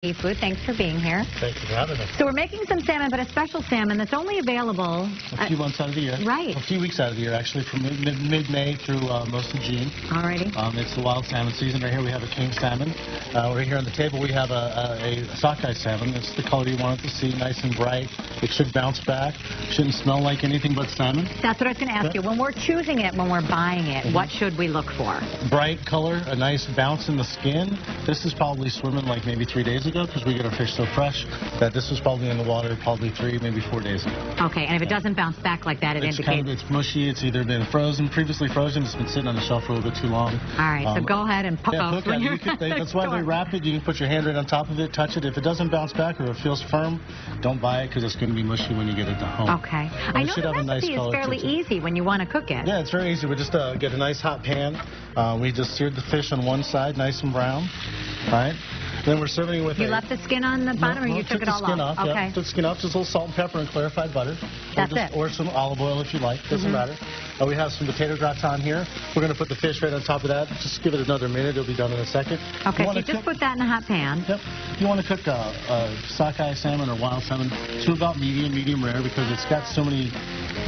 Seafood, thanks for being here. Thank you for having us. So we're making some salmon, but a special salmon that's only available a few months out of the year. Right. A few weeks out of the year, actually, from mid-May through most of June. Alrighty. It's the wild salmon season. Right here we have a king salmon. Right here on the table we have a sockeye salmon. It's the color you want it to see, nice and bright. It should bounce back. Shouldn't smell like anything but salmon. That's what I was going to ask you. When we're choosing it, when we're buying it, what should we look for? Bright color, a nice bounce in the skin. This is probably swimming like maybe 3 days ago because we get our fish so fresh that this was probably in the water probably 3, maybe 4 days ago. Okay, and if it doesn't bounce back like that, it indicates... It's mushy. It's either been previously frozen. It's been sitting on the shelf for a little bit too long. All right, so go ahead and poke off. That's why they wrap it. You can put your hand right on top of it, touch it. If it doesn't bounce back or it feels firm, don't buy it because it's going to be mushy when you get it to home. Okay. I know the recipe is fairly easy when you want to cook it. Yeah, it's very easy. We just get a nice hot pan. We just seared the fish on one side, nice and brown. All right. Then we're serving it with You left the skin on the bottom, or you took it all off? Okay. Yeah, took the skin off, just a little salt and pepper and clarified butter. That's it. Or some olive oil if you like, doesn't matter. We have some potato gratin here. We're going to put the fish right on top of that. Just give it another minute. It'll be done in a second. Okay, so just put that in a hot pan. Yep. You want to cook sockeye salmon or wild salmon to about medium rare because it's got so many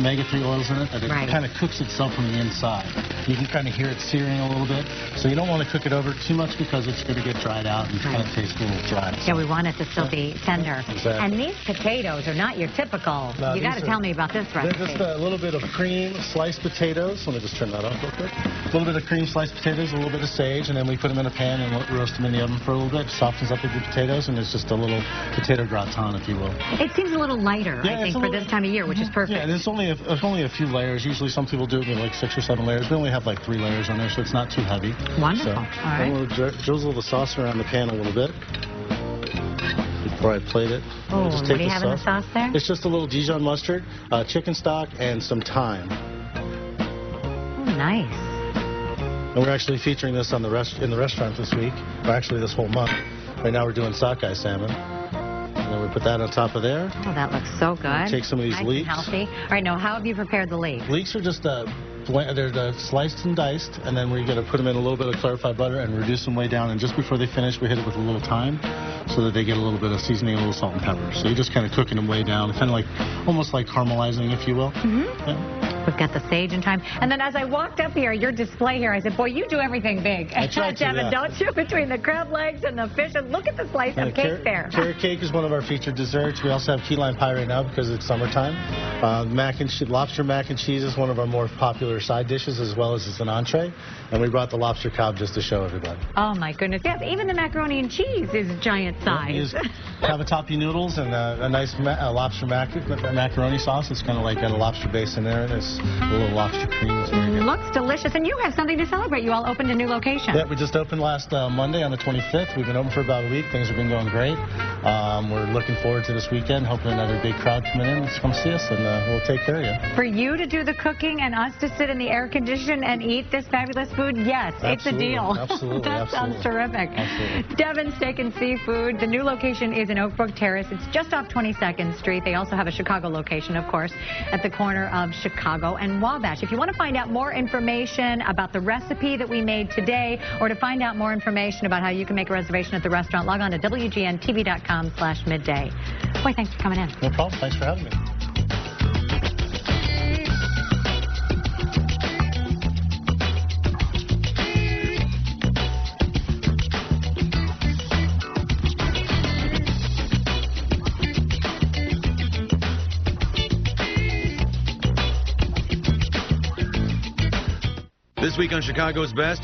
omega-3 oils in it that it kind of cooks itself from the inside. You can kind of hear it searing a little bit. So you don't want to cook it over too much because it's going to get dried out and kind of taste a little dry. Yeah, we want it to still be tender. Exactly. And these potatoes are not your typical. You got to tell me about this recipe. They're just a little bit of cream sliced potatoes. Let me just turn that off real quick. A little bit of cream sliced potatoes, a little bit of sage, and then we put them in a pan and roast them in the oven for a little bit. Softens up the potatoes, and it's just a little potato gratin, if you will. It seems a little lighter, I think, for this time of year, which is perfect. Yeah, and it's only a few layers. Usually some people do it with like 6 or 7 layers. We only have like 3 layers on there, so it's not too heavy. Wonderful. So, all right. We'll drizzle the sauce around the pan a little bit before I plate it. Oh, what do you have in the sauce there? It's just a little Dijon mustard, chicken stock, and some thyme. Oh, nice. And we're actually featuring this on in the restaurant this week, or actually this whole month. Right now we're doing sockeye salmon. And then we put that on top of there. Oh, that looks so good. Take some of these leeks. And healthy. All right, now how have you prepared the leeks? Leeks are just they're sliced and diced, and then we're going to put them in a little bit of clarified butter and reduce them way down. And just before they finish, we hit it with a little thyme so that they get a little bit of seasoning, a little salt and pepper. So you're just kind of cooking them way down, kind of like almost like caramelizing, if you will. Yeah. We've got the sage and thyme. And then as I walked up here, your display here, I said, boy, you do everything big. I try to, Devon, don't you? Between the crab legs and the fish. And look at the slice of cake there. Carrot cake is one of our featured desserts. We also have key lime pie right now because it's summertime. Lobster mac and cheese is one of our more popular side dishes, as well as it's an entree. And we brought the lobster cob just to show everybody. Oh, my goodness. Yes, even the macaroni and cheese is giant size. Cavatappi noodles and a nice lobster macaroni sauce. It's kind of like got a lobster base in there, and it's a little lobster cream. It's very good. Looks delicious. And you have something to celebrate. You all opened a new location. Yeah, we just opened last Monday on the 25th. We've been open for about a week. Things have been going great. We're looking forward to this weekend, hoping another big crowd coming in to come see us, and we'll take care of you. For you to do the cooking and us to sit in the air condition and eat this fabulous food, yes, it's a deal. Absolutely. That sounds terrific. Absolutely. Devon Steak and Seafood. The new location is in Oak Brook Terrace. It's just off 22nd Street. They also have a Chicago location, of course, at the corner of Chicago and Wabash. If you want to find out more information about the recipe that we made today, or to find out more information about how you can make a reservation at the restaurant, log on to WGNTV.com/midday. Boy, thanks for coming in. No problem. Thanks for having me. This week on Chicago's Best.